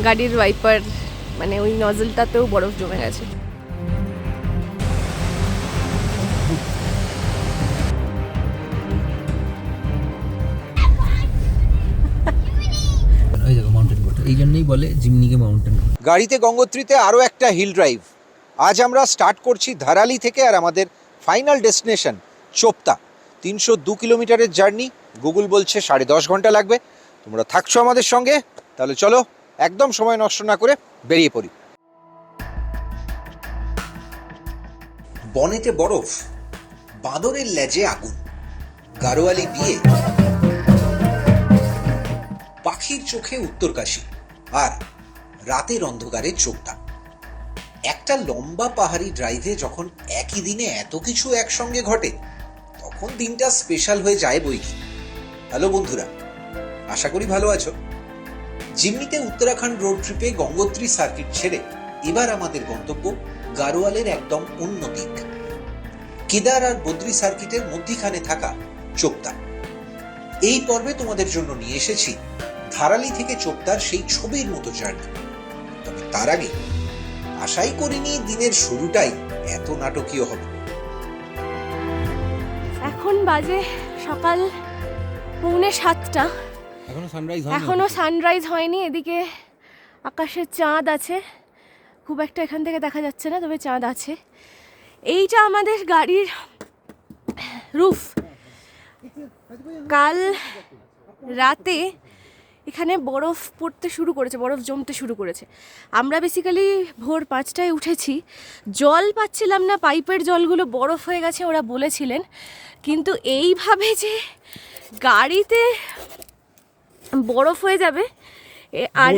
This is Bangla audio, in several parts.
গাড়ির ওয়াইপার মানে ওই নজলটাতেও বরফ জমে গেছে। এই জন্যই বলে জিমনিকে মাউন্টেন। গাড়িতে গঙ্গোত্রীতে আরও একটা হিল ড্রাইভ। আজ আমরা স্টার্ট করছি ধারালি থেকে, আর আমাদের ফাইনাল ডেস্টিনেশন চোপতা। 302 কিলোমিটারের জার্নি, গুগল বলছে 10.5 ঘন্টা লাগবে। তোমরা থাকছো আমাদের সঙ্গে, তাহলে চলো একদম সময় নষ্ট না করে বেরিয়ে পড়ি। বনেটে বরফ, বাঁদরের লেজে আগুন, গাড়োয়ালি বিয়ে, পাখির চোখে উত্তরকাশী, আর রাতের অন্ধকারে চোপতা। একটা লম্বা পাহাড়ি ড্রাইভে যখন একই দিনে এত কিছু একসঙ্গে ঘটে, তখন দিনটা স্পেশাল হয়ে যায় বইকি। হ্যালো বন্ধুরা, আশা করি ভালো আছো। জিমনিতে উত্তরাখণ্ড রোড ট্রিপে গঙ্গোত্রী সার্কিট ছেড়ে এবার আমাদের গন্তব্য গাড়োয়ালের একদম অন্য দিক, কেদার আর বদ্রী সার্কিটের মধ্যিখানে থাকা চোপতা। এই পর্বে তোমাদের জন্য নিয়ে এসেছি ধারালি থেকে চোপতার সেই ছবির মতো জার্নি। তবে তার আগে আশাই করিনি দিনের শুরুটাই এত নাটকীয় হবে। এখন বাজে সকাল 6:45। এখনো সানরাইজ হয়নি। এদিকে আকাশে চাঁদ আছে, খুব একটা এখান থেকে দেখা যাচ্ছে না, তবে চাঁদ আছে। এইটা আমাদের গাড়ির রুফ। কাল রাতে এখানে বরফ পড়তে শুরু করেছে, বরফ জমতে শুরু করেছে। আমরা বেসিক্যালি ভোর 5টায় উঠেছি, জল পাচ্ছিলাম না, পাইপের জলগুলো বরফ হয়ে গেছে ওরা বলেছিলেন। কিন্তু এইভাবে যে গাড়িতে বরফ হয়ে যাবে আর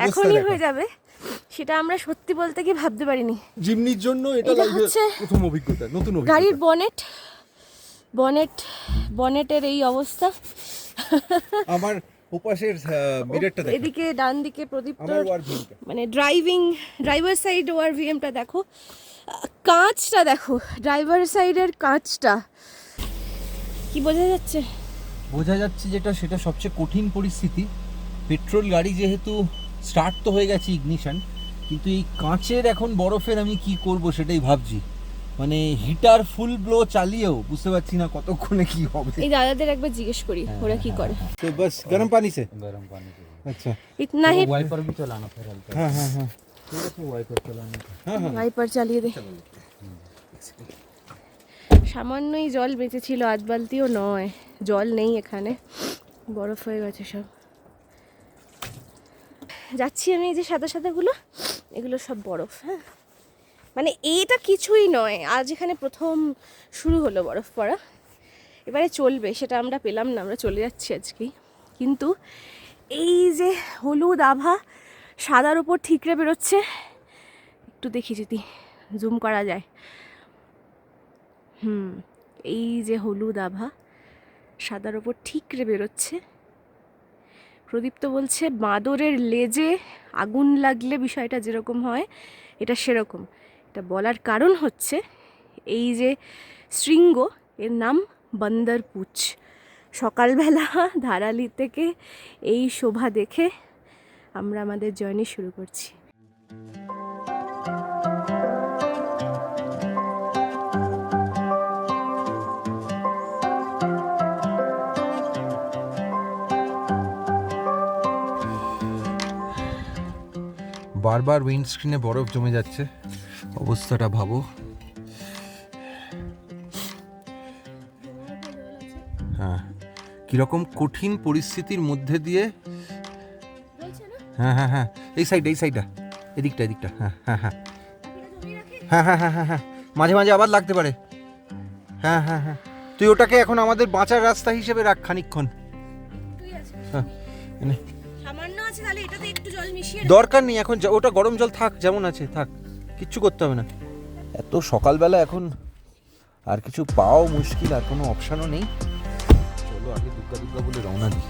এখনই হয়ে যাবে, সেটা আমরা সত্যি বলতে কি ভাবতে পারিনি। জিমনির জন্য এটা হচ্ছে প্রথম অভিজ্ঞতা, নতুন অভিজ্ঞতা। গাড়ির বনেটের এই অবস্থা। আমার ওপাশের মিররটা দেখো, এদিকে ডান দিকে প্রদীপ্তর আমার ওয়ারভিএমটা, মানে ড্রাইভার সাইড ওয়ারভিএমটা দেখো, কাঁচটা দেখো, ড্রাইভার সাইডের কাঁচটা কি বোঝা যাচ্ছে? বোঝা যাচ্ছে যেটা সেটা সবচেয়ে কঠিন পরিস্থিতি। পেট্রোল গাড়ি যেহেতু স্টার্ট তো হয়ে গেছে ইগনিশন, কিন্তু এই কাঁচের এখন বরফের আমি কি করব সেটাই ভাবছি। মানে হিটার ফুল ব্লো চালিয়েও বুঝতে পারছি না কতক্ষণে কি হবে। এই দাদাদের একবার জিজ্ঞেস করি ওরা কি করে। তো বাস গরম পানি সে আচ্ছা ইতনা হি वाइपर भी चलाना फिर हल्का। हाँ हाँ हाँ ठीक है, वाइपर चलाना। हाँ हाँ ওয়াইপার চালিয়ে দে। সামান্যই জল বেঁচেছিল, আধ বালতিও নয়। জল নেই এখানে, বরফ হয়ে গেছে সব। যাচ্ছি আমি, এই যে সাদা সাদাগুলো, এগুলো সব বরফ। হ্যাঁ, মানে এটা কিছুই নয়, আজ এখানে প্রথম শুরু হলো বরফ পড়া। এবারে চলবে, সেটা আমরা পেলাম না, আমরা চলে যাচ্ছি আজকেই। কিন্তু এই যে হলুদ আভা সাদার উপর ঠিকরে বেরোচ্ছে, একটু দেখি যদি জুম করা যায়। এই যে হলুদ আভা সাদার ওপর ঠিকরে বেরোচ্ছে। প্রদীপ্ত বলছে বাঁদরের লেজে আগুন লাগলে বিষয়টা যেরকম হয় এটা সেরকম। এটা বলার কারণ হচ্ছে এই যে শৃঙ্গ, এর নাম বান্দর পুছ। সকালবেলা ধারালি থেকে এই শোভা দেখে আমরা আমাদের জার্নি শুরু করছি। বারবার উইন্ডস্ক্রিনে বরফ জমে যাচ্ছে, অবস্থাটা ভাবো। হ্যাঁ, কিরকম কঠিন পরিস্থিতির মধ্যে দিয়ে। হ্যাঁ হ্যাঁ হ্যাঁ, এই সাইডটা, এদিকটা। হ্যাঁ হ্যাঁ হ্যাঁ হ্যাঁ হ্যাঁ হ্যাঁ হ্যাঁ হ্যাঁ, মাঝে মাঝে আবার লাগতে পারে। হ্যাঁ হ্যাঁ হ্যাঁ, তুই ওটাকে এখন আমাদের বাঁচার রাস্তা হিসেবে রাখ খানিকক্ষণ। হ্যাঁ, দরকার নেই এখন, ওটা গরম জল থাক যেমন আছে থাক, কিচ্ছু করতে হবে না। এত সকালবেলা এখন আর কিছু পাওয়াও মুশকিল, আর কোনো অপশানও নেই। চলো আগে দুগ্গা বলে রওনা দিই।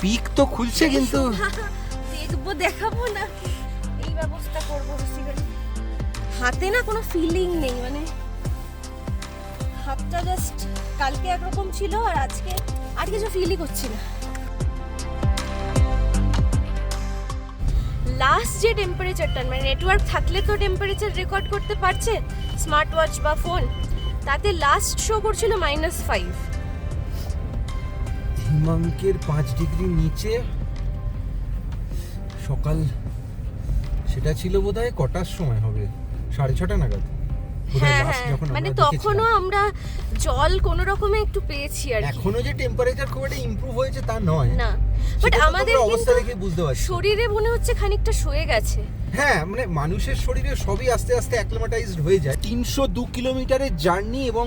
পিক তো খুলছে কিন্তু দেখবো, দেখাবো না, এই ব্যবস্থা করবো। হাতে না কোনো ফিলিং নেই, মানে হাতটা জাস্ট কালকে একরকম ছিল আর আজকে আর কিছু ফিলই করছি না। লাস্ট যে টেম্পারেচারটা, মানে নেটওয়ার্ক থাকলে তো টেম্পারেচার রেকর্ড করতে পারছে স্মার্ট ওয়াচ বা ফোন, তাতে লাস্ট শো করছিল -5। হিমাঙ্কের 5 ডিগ্রি নিচে সকাল, সেটা ছিল বোধহয় কটার সময় হবে, 6:30 নাগাদ। হ্যাঁ হ্যাঁ, মানে তখনও আমরা জল কোনো রকমে একটু পেয়েছি আর কি। এখনো যে টেম্পারেচার খুব একটা ইমপ্রুভ হয়েছে তা নয় না, বাট আমাদের অবস্থা দেখে বুঝতে পারছি শরীরে মনে হচ্ছে খানিকটা সয়ে গেছে। হ্যাঁ, মানে মানুষের শরীরে সবই আস্তে আস্তে অ্যাক্লিমাটাইজড হয়ে যায়। 302 কিলোমিটারের জার্নি এবং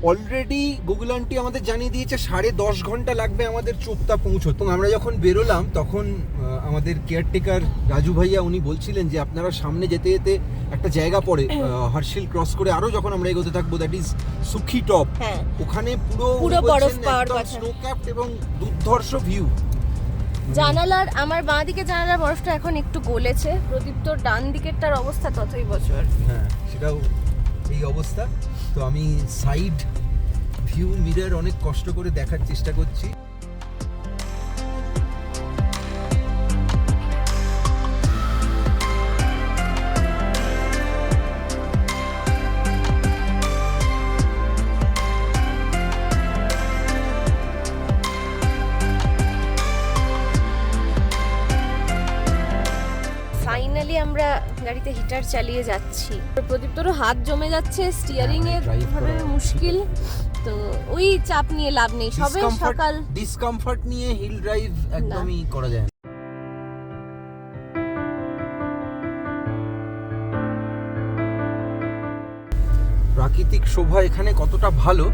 অলরেডি গুগল আন্টি আমাদের জানিয়ে দিয়েছে 10.5 ঘন্টা লাগবে আমাদের চোপতা পৌঁছতে। এবং আমরা যখন বেরোলাম তখন আমাদের কেয়ারটেকার রাজু ভাইয়া উনি বলছিলেন যে আপনারা সামনে যেতে যেতে একটা জায়গা পড়ে হার্শিল ক্রস করে আরো যখন আমরা এগোতে থাকবো, দ্যাট ইজ সুখি টপ। ওখানে পুরো বরফ পাওয়ার কথা, স্নো ক্যাপড এবং দুর্ধর্ষ ভিউ। জানালার আমার বাঁ দিকে জানালার বরফটা এখন একটু গলেছে, প্রদীপ্তর ডান দিকেরটার অবস্থা ততই বছর। হ্যাঁ, সেটাও এই অবস্থা। তো আমি সাইড ভিউ মিরর অনেক কষ্ট করে দেখার চেষ্টা করছি। ফাইনালি আমরা গাড়িতে হিটার চালিয়ে যাচ্ছি। প্রদীপ্তরও হাত জমে যাচ্ছে, স্টিয়ারিং এর ভাবে মুশকিল, তো ওই চাপ নিয়ে লাভ নেই। সবে সকাল ডিসকমফর্ট নিয়ে হিল ড্রাইভ একদমই করা যায় না। প্রাকৃতিক শোভা এখানে কতটা ভালো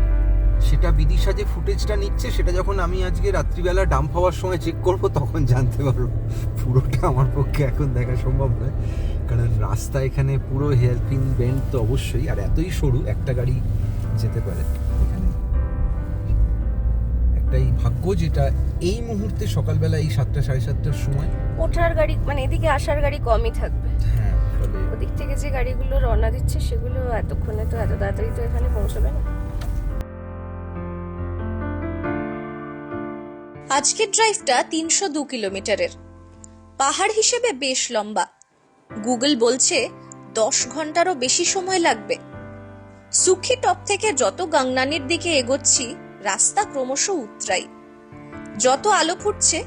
সেটা বিদিশা যে ফুটেজটা নিচ্ছে সেটা যখন আমি আজকে রাত্রিবেলা ডাম্প হওয়ার সময় চেক করব তখন জানতে পারবো। পুরোটা আমার পক্ষে এখন দেখা সম্ভব নয়, কারণ রাস্তা এখানে পুরো হেয়ারপিন বেন্ড তো অবশ্যই, আর এতই সরু একটা গাড়ি যেতে পারে এখানে। একটাই ভাগ্য যেটা এই মুহূর্তে সকালবেলা এই 7টা 7:30টার সময় ওঠার গাড়ি, মানে এদিকে আসার গাড়ি কমই থাকবে। হ্যাঁ, ফলে ওদিক থেকে যে গাড়িগুলো রওনা দিচ্ছে সেগুলো এতক্ষণে তো এত তাড়াতাড়ি তো এখানে পৌঁছবে না। আজকের ড্রাইভটা 302 কিলোমিটারের, পাহাড় হিসেবে বেশ লম্বা। গুগল বলছে 10 ঘন্টারও বেশি সময় লাগবে। সুখি টপ থেকে যত গাংনানির দিকে এগোচ্ছি রাস্তা ক্রমশ উতরাই। যত আলো ফুটছে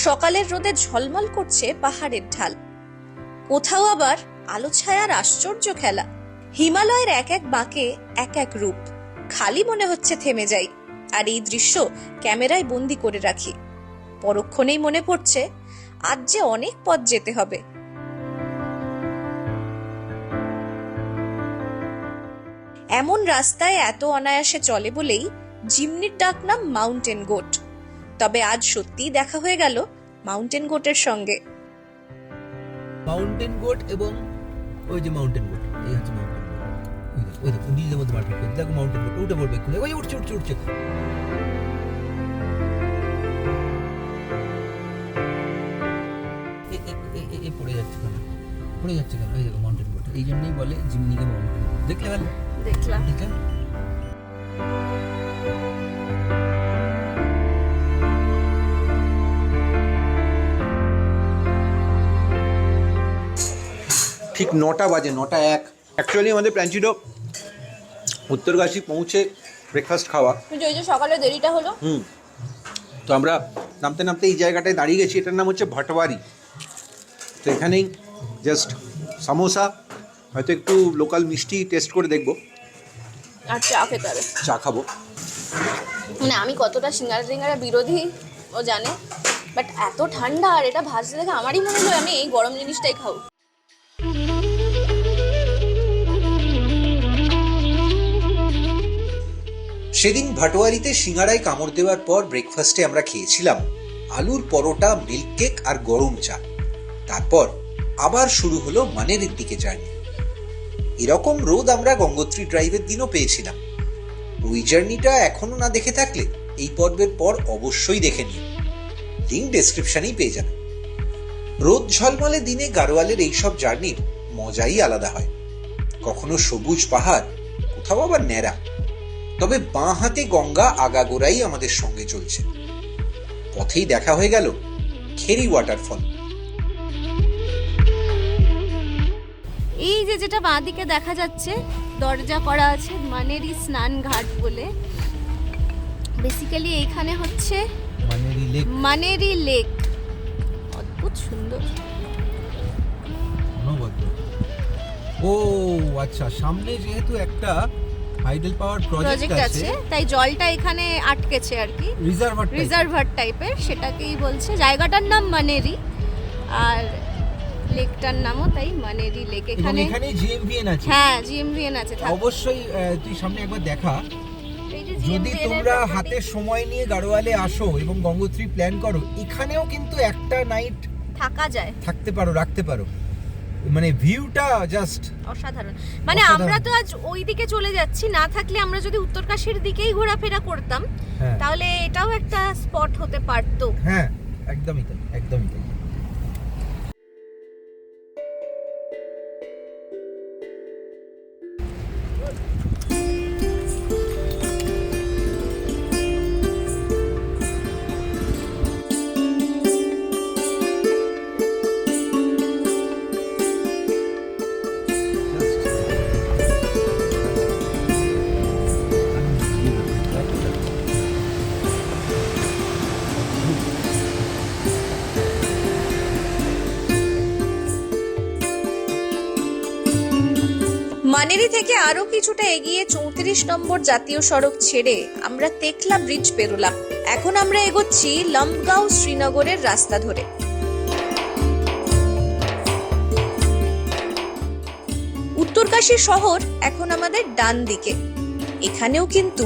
সকালের রোদে ঝলমল করছে পাহাড়ের ঢাল, কোথাও আবার আলো ছায়ার আশ্চর্য খেলা। হিমালয়ের এক এক বাঁকে এক এক রূপ, খালি মনে হচ্ছে থেমে যাই আর এই দৃশ্য ক্যামেরায় বন্দি করে রাখি। পরক্ষণেই মনে পড়ছে আজ যে অনেক পথ যেতে হবে। এমন রাস্তায় এত অনায়াসে চলে বলেই জিমনির ডাক নাম মাউন্টেন গোট। তবে আজ সত্যিই দেখা হয়ে গেল মাউন্টেন গোটের সঙ্গে। মাউন্টেন গোট এবং ওই যে মাউন্টেন গোট, এই হচ্ছে মাউন্টেন গোট। ওই দেখো নীলের মধ্যে মার্কেট করে দেখো মাউন্টেন গোট, ওটা বলবে এক্ষুনি, ওই উঠছে উঠছে উঠছে। পড়ে যাচ্ছে কেন, পড়ে যাচ্ছে কেন? ওই দেখো মাউন্টেন গোট, এই জন্যই বলে জিমনিকে মাউন্টেন গোট। দেখলে গেল, দেখলাম। ঠিক 9টা বাজে, 9:01। অ্যাকচুয়ালি আমাদের প্ল্যান ছিল উত্তরকাশী পৌঁছে ব্রেকফাস্ট খাওয়া। ওই যে সকালে দেরিটা হলো। তো আমরা নামতে নামতে এই জায়গাটায় দাঁড়িয়ে গেছি, এটার নাম হচ্ছে ভাটওয়ারি। তো এখানেই জাস্ট সামোসা, হয়তো একটু লোকাল মিষ্টি টেস্ট করে দেখবো, আর চা খেতে হবে। চা খাবো। মানে আমি কতটা সিঙ্গারা বিরোধী ও জানে, বাট এত ঠান্ডা আর এটা ভাজতে দেখে আমারই মনে হলো আমি এই গরম জিনিসটাই খাবো। সেদিন ভাটোয়ারিতে সিঙ্গারায় কামড় দেওয়ার পর ব্রেকফাস্টে আমরা খেয়েছিলাম আলুর পরোটা, মিল্ক কেক আর গরম চা। তারপর আবার শুরু হলো মানেরের দিকে জার্নি। এরকম রোদ আমরা গঙ্গোত্রী ড্রাইভের দিনও পেয়েছিলাম। ওই জার্নিটা এখনো না দেখে থাকলে এই পর্বের পর অবশ্যই দেখে নিন, লিঙ্ক ডেসক্রিপশনেই পেয়ে যাবেন। রোদ ঝলমলে দিনে গাড়োয়ালের এইসব জার্নির মজাই আলাদা হয়। কখনো সবুজ পাহাড়, কোথাও আবার ন্যাড়া। তবে বাঁ হাতে গঙ্গা আগাগোড়াই আমাদের সঙ্গে চলছে। পথেই দেখা হয়ে গেল খেরি ওয়াটারফল। এই যে যেটা বাঁদিকে দেখা যাচ্ছে দরজা করা আছে মানেরি স্নান ঘাট বলে, বেসিক্যালি এইখানে হচ্ছে মানেরি লেক। অদ্ভুত সুন্দর। ও আচ্ছা, সামনে যেহেতু একটা হাইডেল পাওয়ার প্রজেক্ট আছে তাই জলটা এখানে আটকেছে আর কি, রিজার্ভার টাইপের, সেটাকেই বলছে। জায়গাটার নাম মানেরি আর লেকটার নামও তাই মানেরি লেক। এখানে জিএমভিএন আছে। হ্যাঁ, জিএমভিএন আছে। অবশ্যই তুই সামনে একবার দেখা। যদি তোমরা হাতে সময় নিয়ে গাড়োয়ালে আসো এবং গঙ্গোত্রী প্ল্যান করো, এখানেও কিন্তু একটা নাইট থাকা যায়, থাকতে পারো, রাখতে পারো। মানে ভিউটা জাস্ট অসাধারণ। মানে আমরা তো আজ ওই দিকে চলে যাচ্ছি, না থাকলে আমরা যদি উত্তরকাশীর দিকেই ঘোরাফেরা করতাম তাহলে এটাও একটা স্পট হতে পারতো। হ্যাঁ, একদমই তাই, একদমই তাই। মানেরি থেকে আরো কিছুটা এগিয়ে 34 নম্বর জাতীয় সড়ক ছেড়ে আমরা তেকলা ব্রিজ পেরোলাম। এখন আমরা এগোচ্ছি লম্বগাঁও শ্রীনগরের রাস্তা ধরে। উত্তরকাশী শহর এখন আমাদের ডান দিকে। এখানেও কিন্তু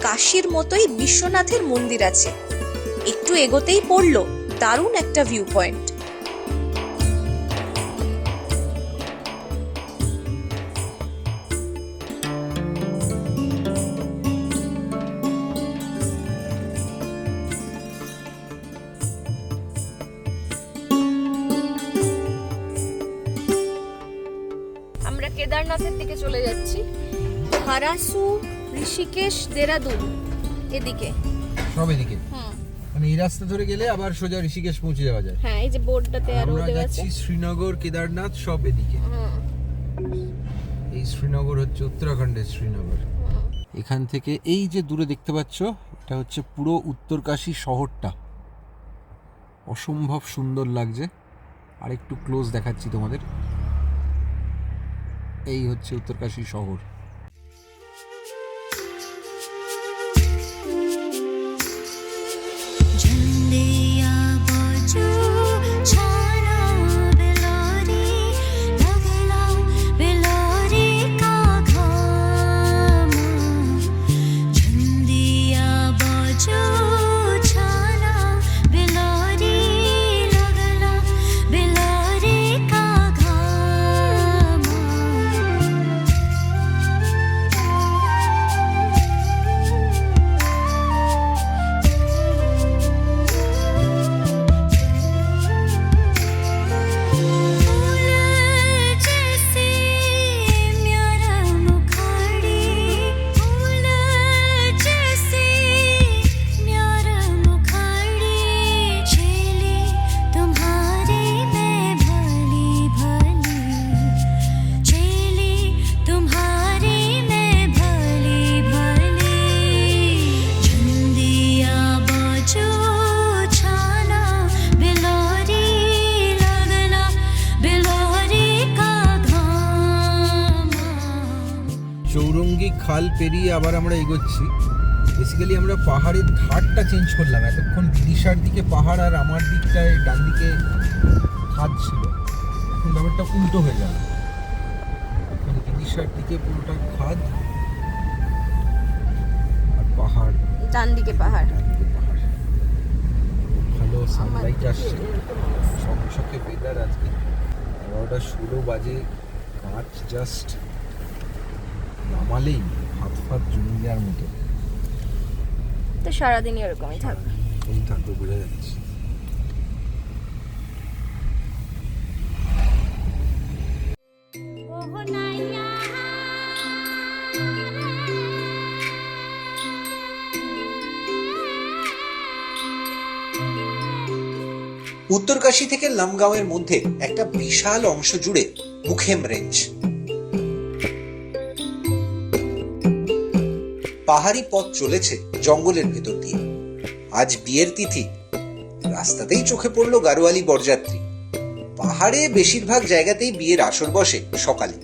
কাশীর মতোই বিশ্বনাথের মন্দির আছে। একটু এগোতেই পড়লো দারুণ একটা ভিউ পয়েন্ট। আমরা কেদারনাথের দিকে চলে যাচ্ছি। হারাসু, ঋষিকেশ, দেরাদুন এদিকে, সব এদিকে। মানে এই রাস্তা ধরে গেলে আবার সোজা ঋষিকেশ পৌঁছে যাওয়া যায়। হ্যাঁ, এই যে বোর্ডটাতে আরো দেওয়া আছে। আমরা যাচ্ছি শ্রীনগর, কেদারনাথ সব এদিকে। এই শ্রীনগর হচ্ছে উত্তরাখণ্ডের শ্রীনগর। এখান থেকে এই যে দূরে দেখতে পাচ্ছ, এটা হচ্ছে পুরো উত্তরকাশী শহরটা। অসম্ভব সুন্দর লাগছে। আর একটু ক্লোজ দেখাচ্ছি তোমাদের। এই হচ্ছে উত্তরকাশী শহর। চৌরঙ্গি খাল পেরিয়ে আবার আমরা এগোচ্ছি। বেসিক্যালি আমরা পাহাড়ের ধারটা চেঞ্জ করলাম। এতক্ষণ বিদিশার দিকে পাহাড় আর আমার দিকটায় ডান দিকে খাদ ছিল, এখন ব্যাপারটা উল্টো হয়ে গেল। এখন বিদিশার দিকে পুরোটা খাদ আর পাহাড়, ডান দিকে পাহাড়। ভালো সানলাইট আসছে, ঝকঝকে ওয়েদার আজকে। 11:16 বাজে, কাঁচ জাস্ট নামালেই হাত ফাত জমে যাওয়ার মতো। তো সারাদিনই এরকমই থাকবে। এই থাকবে, বোঝা যাচ্ছে। ও নাইয়া উত্তরকাশী থেকে লামগাঁওয়ের মধ্যে একটা বিশাল অংশ জুড়ে মুখেম রেঞ্জ। পাহাড়ি পথ চলেছে জঙ্গলের ভেতর দিয়ে। আজ বিয়ের তিথি, রাস্তাতেই চোখে পড়লো গাড়োয়ালি বরযাত্রী। পাহাড়ে বেশিরভাগ জায়গাতেই বিয়ের আসর বসে সকালে।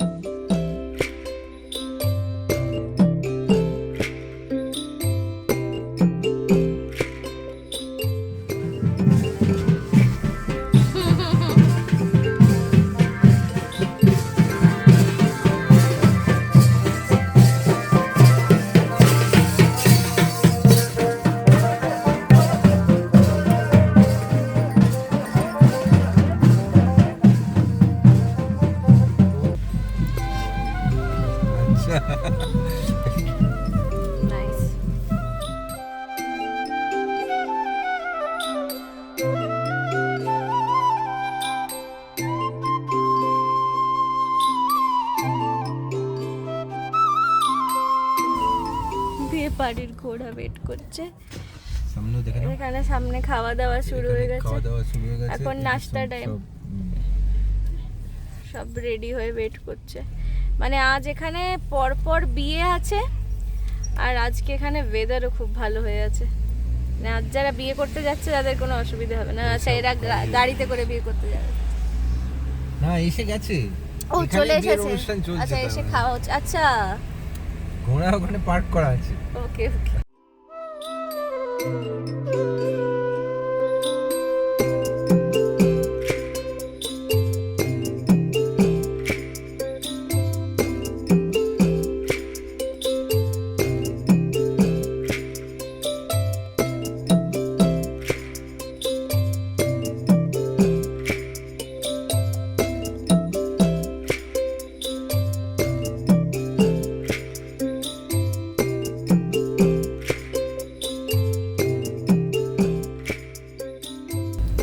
নাইস। বিয়ে বাড়ির ঘোড়া ওয়েট করছে। সামনে দেখে নাও, এখানে সামনে খাওয়া দাওয়া শুরু হয়ে গেছে। খাওয়া দাওয়া শুরু হয়ে গেছে, এখন নাস্তা টাইম, সব রেডি হয়ে ওয়েট করছে। মানে আজ এখানে পরপর বিয়ে আছে, আর আজকে এখানে ওয়েদারও খুব ভালো হয়ে আছে। মানে আজ যারা বিয়ে করতে যাচ্ছে তাদের কোনো অসুবিধা হবে না। আচ্ছা, এরা গাড়িতে করে বিয়ে করতে যাবে। না, এসে গেছে, ও এখানে চলে বিয়ের এসেছে। অনুষ্ঠান চলছে। আচ্ছা, এসে তার মানে। খাওয়া হচ্ছে। আচ্ছা, ঘোড়া ওখানে পার্ক করা আছে। ওকে ওকে।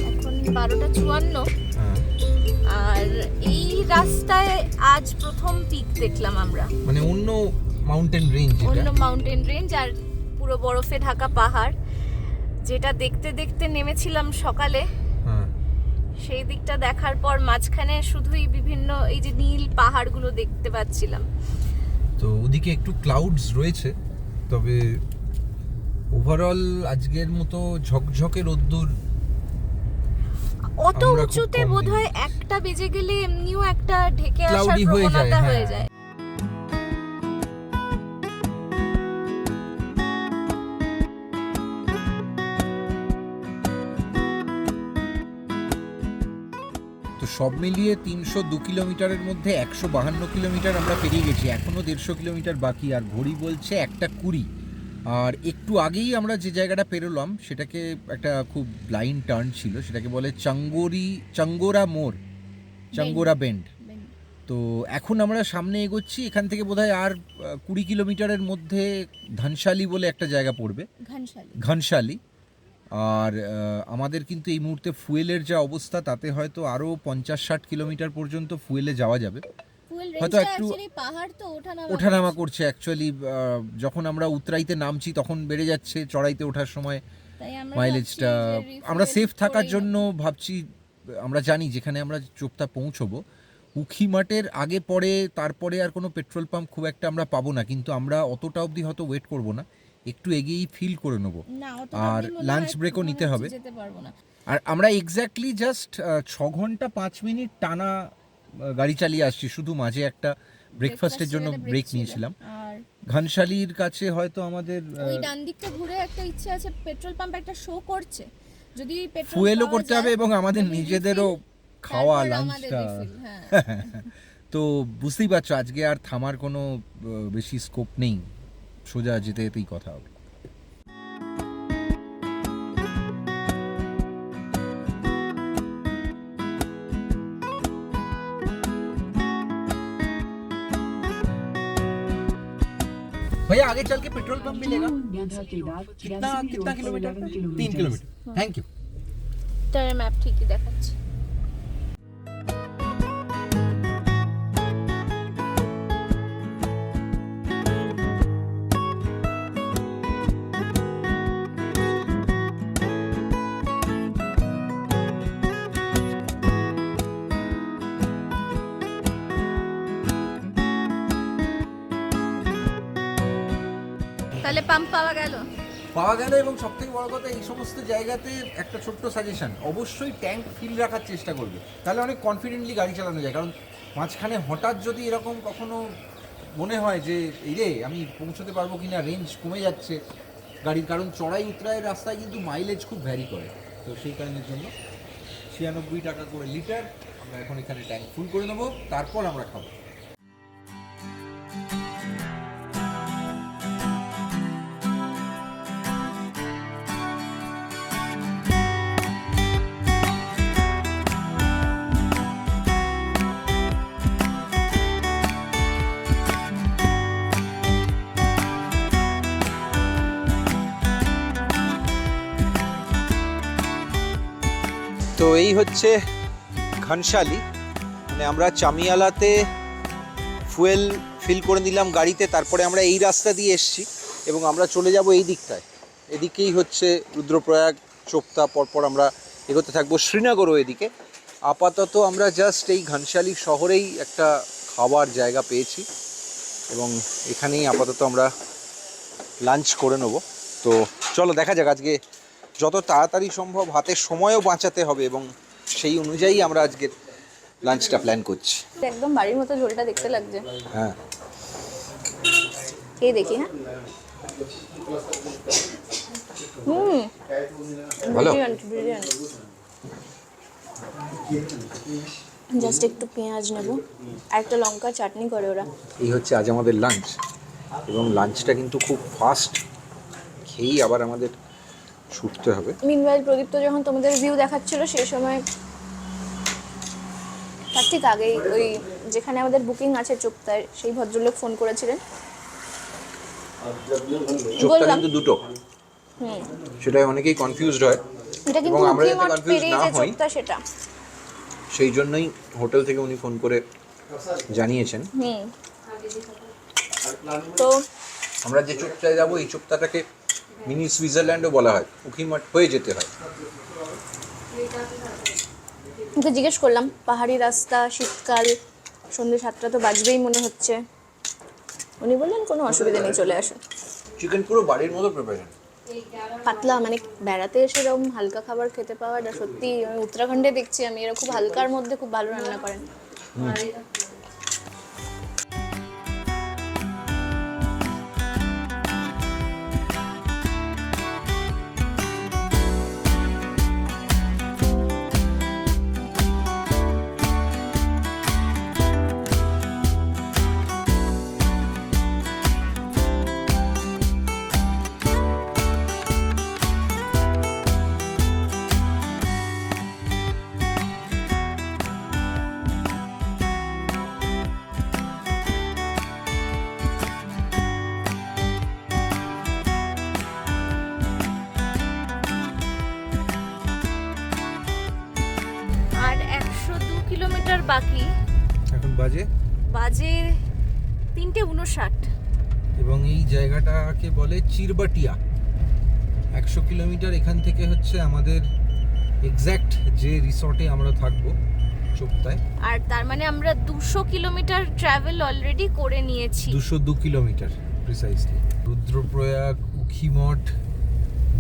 এখন 12:54, হ্যাঁ, আর এই রাস্তায় আজ প্রথম পিক দেখলাম আমরা। মানে অন্য মাউন্টেন রেঞ্জ অন্য এটা। মাউন্টেন রেঞ্জ আর পুরো বরফে ঢাকা পাহাড়, যেটা দেখতে দেখতে নেমেছিলাম সকালে। হ্যাঁ, সেই দিকটা দেখার পর মাঝখানে শুধুই বিভিন্ন এই যে নীল পাহাড়গুলো দেখতে পাচ্ছিলাম। তো ওদিকে একটু ক্লাউডস রয়েছে, তবে ওভারঅল আজকের মতো ঝকঝকে রোদ্দুর অত আমরা খুব উঁচুতে কম বোধহয় দেখেছি। একটা বেজে গেলে এমনিও একটা ঢেকে আসার Cloudy হয়ে যায়, প্রবণতা হয়ে হ্যাঁ। যায়। তো সব মিলিয়ে 302 কিলোমিটারের মধ্যে 152 কিলোমিটার আমরা পেরিয়ে গেছি। এখনো 150 কিলোমিটার বাকি, আর ঘড়ি বলছে 1:20। আর একটু আগেই আমরা যে জায়গাটা পেরোলাম সেটাকে একটা খুব ব্লাইন্ড টার্ন ছিল, সেটাকে বলে চাঙ্গোরা মোড়, চাঙ্গোরা বেন্ড। তো এখন আমরা সামনে এগোচ্ছি, এখান থেকে বোধহয় আর 20 কিলোমিটারের মধ্যে ধানশালি বলে একটা জায়গা পড়বে, ঘনশালি। আর আমাদের কিন্তু এই মুহূর্তে ফুয়েলের যা অবস্থা তাতে হয়তো আরও 50-60 কিলোমিটার পর্যন্ত ফুয়েলে যাওয়া যাবে। হয়তো একটু পাহাড় তো ওঠানামা করছে অ্যাকচুয়ালি। যখন আমরা উতরাইতে নামছি তখন বেড়ে যাচ্ছে, চড়াইতে ওঠার সময় মাইলেজটা। আমরা সেফ থাকার জন্য ভাবছি, আমরা জানি যেখানে আমরা চোপতা পৌঁছবো উখিমাটের আগে পরে, তারপরে আর কোনো পেট্রোল পাম্প খুব একটা আমরা পাবো না, কিন্তু আমরা অতটা অবধি হয়তো ওয়েট করবো না, একটু এগিয়েই ফিল করে নেবো। আর লাঞ্চ ব্রেকও নিতে হবে। আর আমরা এক্স্যাক্টলি জাস্ট 6 ঘন্টা 5 মিনিট টানা গাড়ি চালিয়ে আসছি, শুধু মাঝে একটা ব্রেকফাস্টের জন্য ব্রেক নিয়েছিলাম। ঘনশালির কাছে হয়তো আমাদের ওই ডান দিকটা ঘুরে একটা ইচ্ছে আছে, পেট্রোল পাম্প একটা শো করছে, যদি পেট্রোল ফুয়েলও করতে হবে এবং আমাদের নিজেদেরও খাওয়া লাঞ্চটা। তো বুঝতেই পারছো আজকে আর থামার কোনো বেশি স্কোপ নেই, সোজা যেতে যেতেই কথা হবে। भैया आगे चल के पेट्रोल पंप मिलेगा? कितना किलोमीटर? 3 किलोमीटर। Thank you. তার ম্যাপ ঠিকই দেখাচ্ছে। তাহলে পাম্প পাওয়া গেল। এবং সব থেকে বড় কথা এই সমস্ত জায়গাতে একটা ছোট্ট সাজেশন, অবশ্যই ট্যাঙ্ক ফিল রাখার চেষ্টা করবে, তাহলে অনেক কনফিডেন্টলি গাড়ি চালানো যায়। কারণ মাঝখানে হঠাৎ যদি এরকম কখনো মনে হয় যে এই রে আমি পৌঁছতে পারবো কি না, রেঞ্জ কমে যাচ্ছে গাড়ির, কারণ চড়াই উতরাইয়ের রাস্তায় কিন্তু মাইলেজ খুব ভ্যারি করে, তো সেই কারণের জন্য 96 টাকা করে লিটার আমরা এখন এখানে ট্যাঙ্ক ফুল করে নেবো, তারপর আমরা খাবো। তো এই হচ্ছে ঘনশালি, মানে আমরা চামিয়ালাতে ফুয়েল ফিল করে নিলাম গাড়িতে, তারপরে আমরা এই রাস্তা দিয়ে এসেছি এবং আমরা চলে যাব এই দিকটায়। এদিকেই হচ্ছে রুদ্রপ্রয়াগ, চোপতা, পরপর আমরা এগোতে থাকবো শ্রীনগরও এদিকে। আপাতত আমরা জাস্ট এই ঘনশালি শহরেই একটা খাবার জায়গা পেয়েছি এবং এখানেই আপাতত আমরা লাঞ্চ করে নেব। তো চলো দেখা যাক, আজকে যত তাড়াতাড়ি সম্ভব হাতের সময়ও বাঁচাতে হবে এবং সেই অনুযায়ী আমরা আজকের লাঞ্চটা প্ল্যান করছি। একদম বাড়ির মতো ঝোলটা দেখতে লাগছে। হ্যাঁ, খেয়ে দেখি। হ্যাঁ, ভালো। ব্রিলিয়ান্ট। জাস্ট একটু পেঁয়াজ নেব আর একটা লঙ্কা চাটনি করে ওরা। এই হচ্ছে আজ আমাদের লাঞ্চ এবং লাঞ্চটা কিন্তু খুব ফাস্ট খেয়েই আবার আমাদের ছুটতে হবে। মিনওয়াইল প্রদীপ্ত যখন তোমাদের ভিউ দেখাচ্ছিল সেই সময় তার ঠিক আগেই ওই যেখানে আমাদের বুকিং আছে চোপতায়, সেই ভদ্রলোক ফোন করেছিলেন। চোখটা কিন্তু দুটো, সেটাই অনেকেই কনফিউজড হয় এটা কিন্তু এবং আমরা যাতে উখিমঠ কনফিউজ পেরিয়ে না যে হই চোপতা সেটা। সেই জন্যই হোটেল থেকে উনি ফোন করে জানিয়েছেন। তো আমরা যে চোপতায় যাবো এই চোপতাটাকে মিনি সুইজারল্যান্ডও বলা হয়, উখিমঠ হয়ে যেতে হয়। ওকে জিজ্ঞেস করলাম পাহাড়ি রাস্তা, শীতকাল, সন্ধ্যে 7টা তো বাজবেই মনে হচ্ছে। উনি বললেন কোনো অসুবিধা নেই, চলে আসুন। চিকেন পুরো বাড়ির মতো প্রিপারেশন, পাতলা, মানে বেড়াতে এসে এরকম হালকা খাবার খেতে পাওয়াটা সত্যি, আমি উত্তরাখণ্ডে দেখছি আমি এরা খুব হালকার মধ্যে খুব ভালো রান্না করেন। আর 102 কিলোমিটার বাকি, এখন বাজে 3:59। এবং এই জায়গাটাকে বলে চিরবাটিয়া। 100 কিলোমিটার এখান থেকে হচ্ছে আমাদের এক্স্যাক্ট যে রিসর্টে আমরা থাকবো চোপতায়। আর তার মানে আমরা 200 কিলোমিটার ট্রাভেল অলরেডি করে নিয়েছি। 202 কিলোমিটার প্রিসাইসলি। রুদ্রপ্রয়াগ, উখিমঠ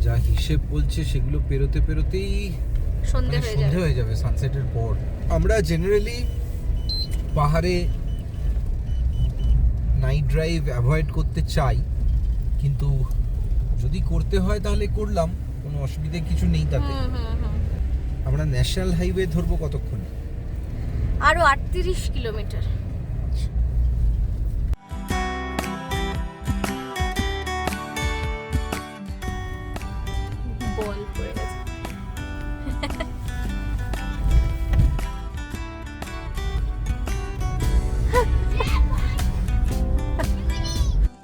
যা হিসেব বলছে সেগুলো পেরোতে পেরোতেই সন্ধে হয়ে যাবে সানসেটের পর। আমরা জেনারেলি পাহাড়ে নাইট ড্রাইভ অ্যাভয়েড করতে চাই, কিন্তু যদি করতে হয় তাহলে করলাম, কোনো অসুবিধা কিছু নেই তাতে। আমরা ন্যাশনাল হাইওয়ে ধরবো কতক্ষণ? আরো 38 কিলোমিটার। বল পড়ে গেছে।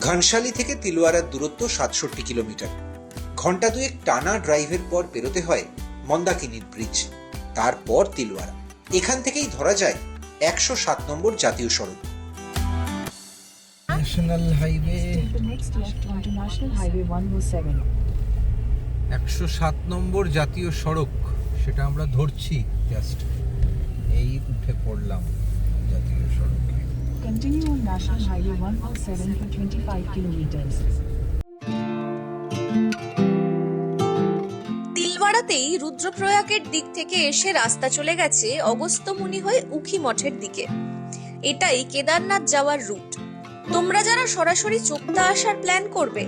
ঘনশালি থেকে তিলওয়ারার দূরত্ব 67 কিলোমিটার। ঘন্টা দুয়েক টানা ড্রাইভের পর পেরোতে হয় মন্দাকিনীর ব্রিজ, তারপর তিলওয়ারা। এখান থেকেই ধরা যায় 107 নম্বর জাতীয় সড়ক। National highway, The next left onto National Highway 107. 107 নম্বর জাতীয় সড়ক, সেটা আমরা ধরছি। জাস্ট এই উঠে পড়লাম জাতীয় সড়কে। Continue on National Highway 107 for 25 kilometers. পরেই রুদ্রপ্রয়াগের দিক থেকে এসে রাস্তা চলে গেছে অগস্ত্যমুনি হয়ে উখি মঠের দিকে। এটাই কেদারনাথ যাওয়ার রুট। তোমরা যারা সরাসরি চোপতা আসার প্ল্যান করবে,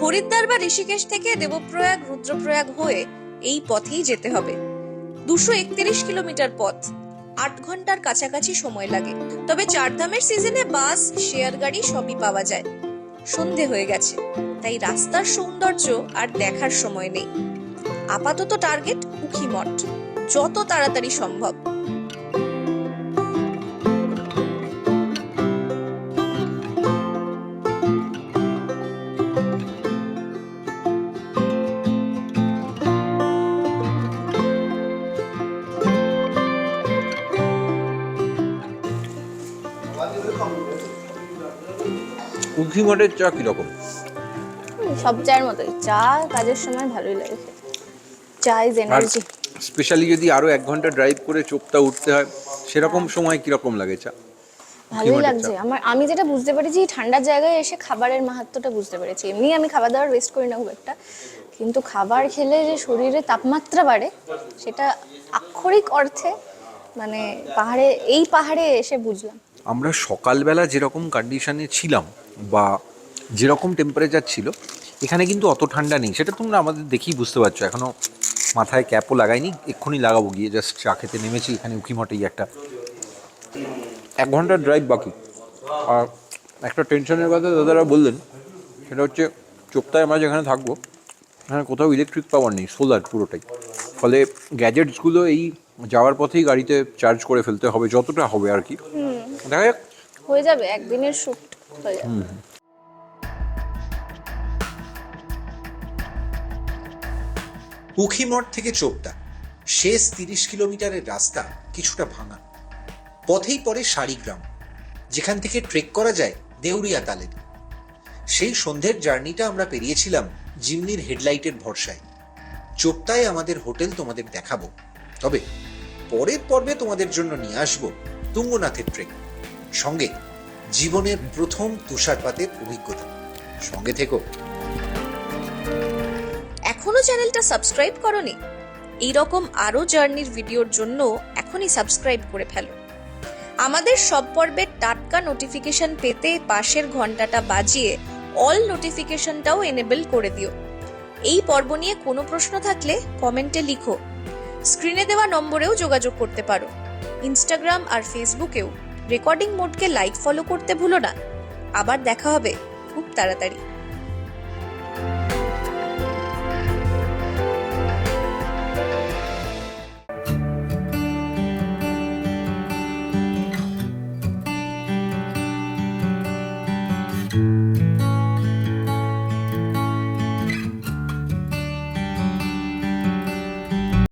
হরিদ্বার বা ঋষিকেশ থেকে দেবপ্রয়াগ রুদ্রপ্রয়াগ হয়ে এই পথেই যেতে হবে। 231 কিলোমিটার পথ, 8 ঘন্টার কাছাকাছি সময় লাগে। তবে চারধামের সিজনে বাস, শেয়ার গাড়ি সবই পাওয়া যায়। সন্ধে হয়ে গেছে, তাই রাস্তার সৌন্দর্য আর দেখার সময় নেই। আপাতত টার্গেট উখি মঠ, যত তাড়াতাড়ি সম্ভব। উখি মঠের চা কিরকম? সব চায়ের মতোই, চা কাজের সময় ভালোই লাগে খেতে। চা ইজ এনার্জি। স্পেশালি যদি আরো 1 ঘন্টা ড্রাইভ করে চোপতা উঠতে হয়, সেরকম সময় কিরকম লাগে চা? ভালোই লাগছে আমার। আমি যেটা বুঝতে পেরেছি, ঠান্ডার জায়গায় এসে খাবারের মাহাত্ম্যটা বুঝতে পেরেছি। এমনি আমি খাবার দাবার ওয়েস্ট করি না খুব একটা, কিন্তু খাবার খেলে যে শরীরে তাপমাত্রা বাড়ে, সেটা আক্ষরিক অর্থে মানে পাহাড়ে এসে বুঝলাম। আমরা সকালবেলা যেরকম কন্ডিশনে ছিলাম বা যেরকম টেম্পারেচার ছিল, এখানে কিন্তু অত ঠান্ডা নেই। সেটা তোমরা আমাদের দেখেই বুঝতে পারছো। এখনও মাথায় ক্যাপও লাগাইনি, এক্ষুনি লাগাবো গিয়ে। জাস্ট চা খেতে নেমেছি এখানে উখি মঠেই একটা। 1 ঘন্টার ড্রাইভ বাকি। আর একটা টেনশনের কথা দাদারা বললেন, সেটা হচ্ছে চোপতায় আমরা যেখানে থাকবো, এখানে কোথাও ইলেকট্রিক পাওয়ার নেই, সোলার পুরোটাই। ফলে গ্যাজেটসগুলো এই যাওয়ার পথেই গাড়িতে চার্জ করে ফেলতে হবে, যতটা হবে আর কি। দেখা যাক, হয়ে যাবে একদিনের শুট হয়ে যাবে। উখিমঠ থেকে চোপতা শেষ 30 কিলোমিটারের রাস্তা কিছুটা ভাঙা। পথেই পড়ে শাড়িগ্রাম, যেখান থেকে ট্রেক করা যায় দেউরিয়া তালে। সেই সন্ধ্যের জার্নিটা আমরা পেরিয়েছিলাম জিমনির হেডলাইটের ভরসায়। চোপতায় আমাদের হোটেল তোমাদের দেখাবো, তবে পরের পর্বে তোমাদের জন্য নিয়ে আসবো তুঙ্গনাথের ট্রেক, সঙ্গে জীবনের প্রথম তুষারপাতের অভিজ্ঞতা। সঙ্গে থেকো। এখনো চ্যানেলটা সাবস্ক্রাইব করনি? এইরকম আরো জার্নির ভিডিওর জন্য এখনই সাবস্ক্রাইব করে ফেলো। আমাদের সব পর্বের টাটকা নোটিফিকেশন পেতে পাশের ঘন্টাটা বাজিয়ে অল নোটিফিকেশনটাও এনেবল করে দিও। এই পর্ব নিয়ে কোনো প্রশ্ন থাকলে কমেন্টে লিখো। স্ক্রিনে দেওয়া নম্বরেও যোগাযোগ করতে পারো। ইনস্টাগ্রাম আর ফেসবুকেও রেকর্ডিং মোডকে লাইক ফলো করতে ভুলো না। আবার দেখা হবে খুব তাড়াতাড়ি।